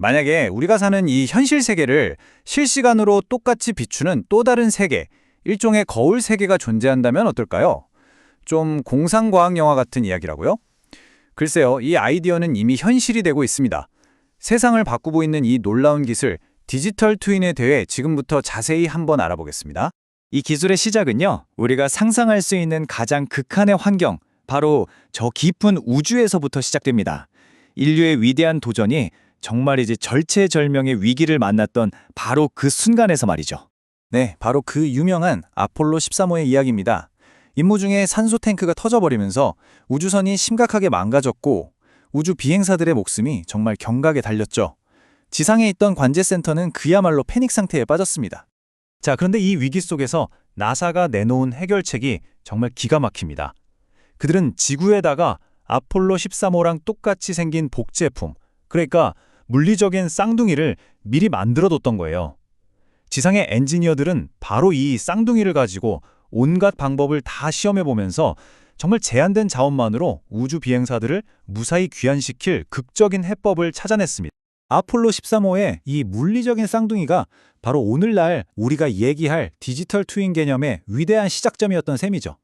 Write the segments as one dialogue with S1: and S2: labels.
S1: 만약에 우리가 사는 이 현실 세계를 실시간으로 똑같이 비추는 또 다른 세계, 일종의 거울 세계가 존재한다면 어떨까요? 좀 공상과학 영화 같은 이야기라고요? 글쎄요, 이 아이디어는 이미 현실이 되고 있습니다. 세상을 바꾸고 있는 이 놀라운 기술, 디지털 트윈에 대해 지금부터 자세히 한번 알아보겠습니다.
S2: 이 기술의 시작은요, 우리가 상상할 수 있는 가장 극한의 환경, 바로 저 깊은 우주에서부터 시작됩니다. 인류의 위대한 도전이 정말이지 절체절명의 위기를 만났던 바로 그 순간에서 말이죠.
S1: 네, 바로 그 유명한 아폴로 13호의 이야기입니다. 임무 중에 산소 탱크가 터져버리면서 우주선이 심각하게 망가졌고 우주 비행사들의 목숨이 정말 경각에 달렸죠. 지상에 있던 관제센터는 그야말로 패닉 상태에 빠졌습니다. 자, 그런데 이 위기 속에서 나사가 내놓은 해결책이 정말 기가 막힙니다. 그들은 지구에다가 아폴로 13호랑 똑같이 생긴 복제품, 그러니까 물리적인 쌍둥이를 미리 만들어뒀던 거예요. 지상의 엔지니어들은 바로 이 쌍둥이를 가지고 온갖 방법을 다 시험해보면서 정말 제한된 자원만으로 우주 비행사들을 무사히 귀환시킬 극적인 해법을 찾아냈습니다. 아폴로 13호의 이 물리적인 쌍둥이가 바로 오늘날 우리가 얘기할 디지털 트윈 개념의 위대한 시작점이었던 셈이죠.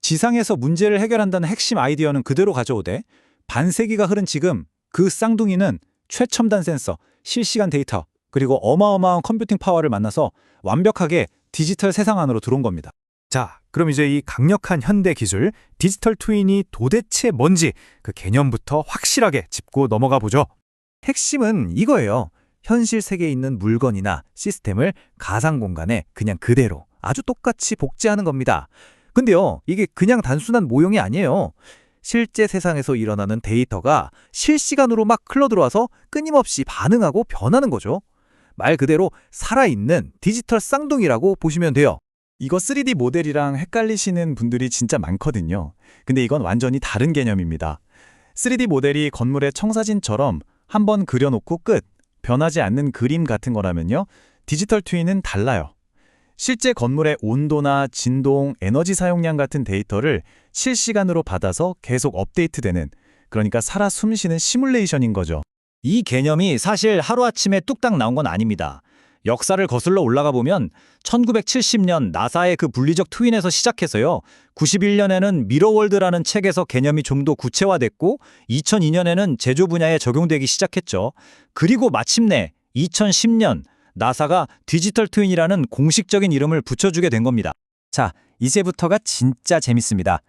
S1: 지상에서 문제를 해결한다는 핵심 아이디어는 그대로 가져오되 반세기가 흐른 지금 그 쌍둥이는 최첨단 센서, 실시간 데이터, 그리고 어마어마한 컴퓨팅 파워를 만나서 완벽하게 디지털 세상 안으로 들어온 겁니다. 자, 그럼 이제 이 강력한 현대 기술, 디지털 트윈이 도대체 뭔지 그 개념부터 확실하게 짚고 넘어가 보죠. 핵심은 이거예요. 현실 세계에 있는 물건이나 시스템을 가상 공간에 그냥 그대로 아주 똑같이 복제하는 겁니다. 근데요, 이게 그냥 단순한 모형이 아니에요. 실제 세상에서 일어나는 데이터가 실시간으로 막 흘러들어와서 끊임없이 반응하고 변하는 거죠. 말 그대로 살아있는 디지털 쌍둥이라고 보시면 돼요. 이거 3D 모델이랑 헷갈리시는 분들이 진짜 많거든요. 근데 이건 완전히 다른 개념입니다. 3D 모델이 건물의 청사진처럼 한번 그려놓고 끝, 변하지 않는 그림 같은 거라면요. 디지털 트윈은 달라요. 실제 건물의 온도나 진동, 에너지 사용량 같은 데이터를 실시간으로 받아서 계속 업데이트되는, 그러니까 살아 숨쉬는 시뮬레이션인 거죠.
S2: 이 개념이 사실 하루아침에 뚝딱 나온 건 아닙니다. 역사를 거슬러 올라가 보면 1970년 나사의 그 물리적 트윈에서 시작해서요. 91년에는 미러월드라는 책에서 개념이 좀 더 구체화됐고 2002년에는 제조 분야에 적용되기 시작했죠. 그리고 마침내 2010년 나사가 디지털 트윈이라는 공식적인 이름을 붙여주게 된 겁니다. 자, 이제부터가 진짜 재밌습니다.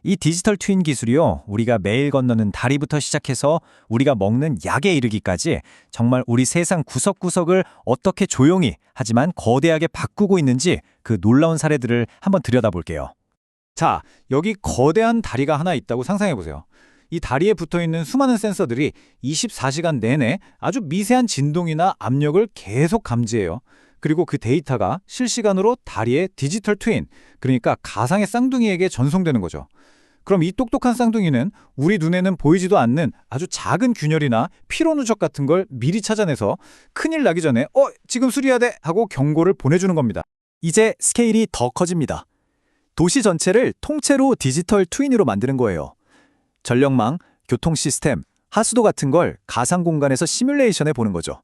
S2: 이 디지털 트윈 기술이요, 우리가 매일 건너는 다리부터 시작해서 우리가 먹는 약에 이르기까지 정말 우리 세상 구석구석을 어떻게 조용히 하지만 거대하게 바꾸고 있는지 그 놀라운 사례들을 한번 들여다볼게요.
S1: 자, 여기 거대한 다리가 하나 있다고 상상해보세요. 이 다리에 붙어있는 수많은 센서들이 24시간 내내 아주 미세한 진동이나 압력을 계속 감지해요. 그리고 그 데이터가 실시간으로 다리의 디지털 트윈, 그러니까 가상의 쌍둥이에게 전송되는 거죠. 그럼 이 똑똑한 쌍둥이는 우리 눈에는 보이지도 않는 아주 작은 균열이나 피로 누적 같은 걸 미리 찾아내서 큰일 나기 전에 지금 수리해야 돼 하고 경고를 보내주는 겁니다.
S2: 이제 스케일이 더 커집니다. 도시 전체를 통째로 디지털 트윈으로 만드는 거예요. 전력망, 교통 시스템, 하수도 같은 걸 가상 공간에서 시뮬레이션해 보는 거죠.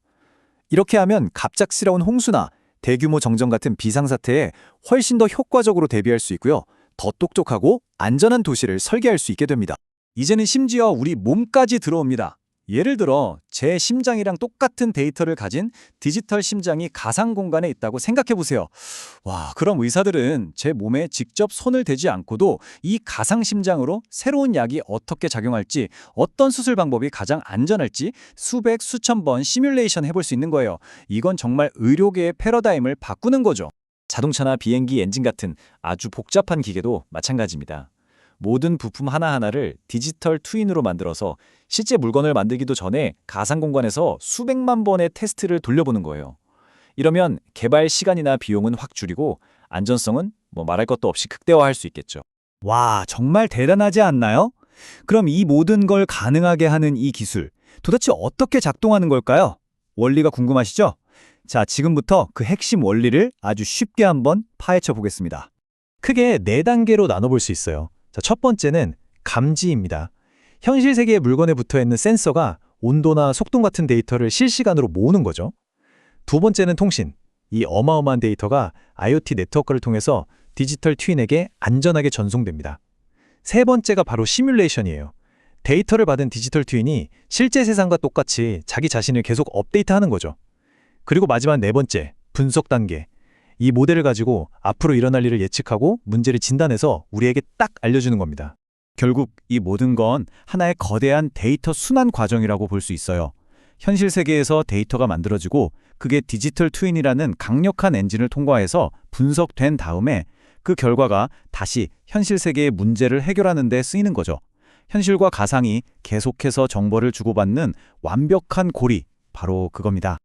S2: 이렇게 하면 갑작스러운 홍수나 대규모 정전 같은 비상사태에 훨씬 더 효과적으로 대비할 수 있고요. 더 똑똑하고 안전한 도시를 설계할 수 있게 됩니다.
S1: 이제는 심지어 우리 몸까지 들어옵니다. 예를 들어 제 심장이랑 똑같은 데이터를 가진 디지털 심장이 가상 공간에 있다고 생각해 보세요. 와, 그럼 의사들은 제 몸에 직접 손을 대지 않고도 이 가상 심장으로 새로운 약이 어떻게 작용할지, 어떤 수술 방법이 가장 안전할지 수백, 수천 번 시뮬레이션 해볼 수 있는 거예요. 이건 정말 의료계의 패러다임을 바꾸는 거죠.
S2: 자동차나 비행기 엔진 같은 아주 복잡한 기계도 마찬가지입니다. 모든 부품 하나하나를 디지털 트윈으로 만들어서 실제 물건을 만들기도 전에 가상 공간에서 수백만 번의 테스트를 돌려보는 거예요. 이러면 개발 시간이나 비용은 확 줄이고 안전성은 말할 것도 없이 극대화할 수 있겠죠.
S1: 와, 정말 대단하지 않나요? 그럼 이 모든 걸 가능하게 하는 이 기술, 도대체 어떻게 작동하는 걸까요? 원리가 궁금하시죠? 자, 지금부터 그 핵심 원리를 아주 쉽게 한번 파헤쳐 보겠습니다. 크게 4단계로 나눠볼 수 있어요. 자, 첫 번째는 감지입니다. 현실 세계의 물건에 붙어있는 센서가
S3: 온도나 속도 같은 데이터를 실시간으로 모으는 거죠. 두 번째는 통신. 이 어마어마한 데이터가 IoT 네트워크를 통해서 디지털 트윈에게 안전하게 전송됩니다. 세 번째가 바로 시뮬레이션이에요. 데이터를 받은 디지털 트윈이 실제 세상과 똑같이 자기 자신을 계속 업데이트하는 거죠. 그리고 마지막 네 번째, 분석 단계. 이 모델을 가지고 앞으로 일어날 일을 예측하고 문제를 진단해서 우리에게 딱 알려주는 겁니다.
S1: 결국 이 모든 건 하나의 거대한 데이터 순환 과정이라고 볼 수 있어요. 현실 세계에서 데이터가 만들어지고 그게 디지털 트윈이라는 강력한 엔진을 통과해서 분석된 다음에 그 결과가 다시 현실 세계의 문제를 해결하는 데 쓰이는 거죠. 현실과 가상이 계속해서 정보를 주고받는 완벽한 고리, 바로 그겁니다.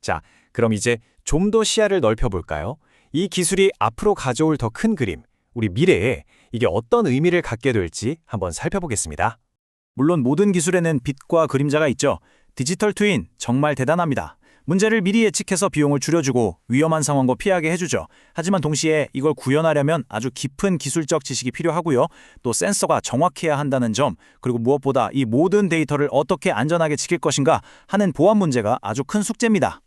S1: 자, 그럼 이제 좀 더 시야를 넓혀볼까요? 이 기술이 앞으로 가져올 더 큰 그림, 우리 미래에 이게 어떤 의미를 갖게 될지 한번 살펴보겠습니다. 물론 모든 기술에는 빛과 그림자가 있죠. 디지털 트윈 정말 대단합니다. 문제를 미리 예측해서 비용을 줄여주고 위험한 상황도 피하게 해주죠. 하지만 동시에 이걸 구현하려면 아주 깊은 기술적 지식이 필요하고요. 또 센서가 정확해야 한다는 점, 그리고 무엇보다 이 모든 데이터를 어떻게 안전하게 지킬 것인가 하는 보안 문제가 아주 큰 숙제입니다.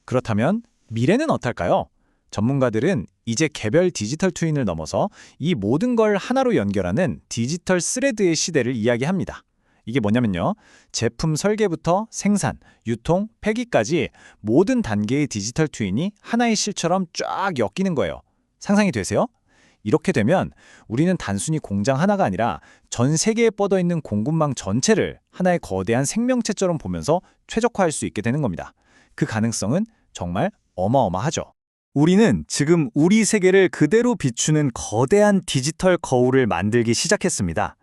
S1: 그렇다면 미래는 어떨까요? 전문가들은 이제 개별 디지털 트윈을 넘어서 이 모든 걸 하나로 연결하는 디지털 스레드의 시대를 이야기합니다. 이게 뭐냐면요. 제품 설계부터 생산, 유통, 폐기까지 모든 단계의 디지털 트윈이 하나의 실처럼 쫙 엮이는 거예요. 상상이 되세요? 이렇게 되면 우리는 단순히 공장 하나가 아니라 전 세계에 뻗어있는 공급망 전체를 하나의 거대한 생명체처럼 보면서 최적화할 수 있게 되는 겁니다. 그 가능성은 정말 어마어마하죠. 우리는 지금 우리 세계를 그대로 비추는 거대한 디지털 거울을 만들기 시작했습니다.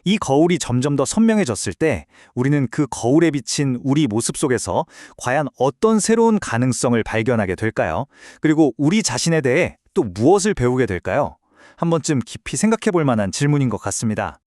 S1: 이 거울이 점점 더 선명해졌을 때 우리는 그 거울에 비친 우리 모습 속에서 과연 어떤 새로운 가능성을 발견하게 될까요? 그리고 우리 자신에 대해 또 무엇을 배우게 될까요? 한 번쯤 깊이 생각해 볼 만한 질문인 것 같습니다.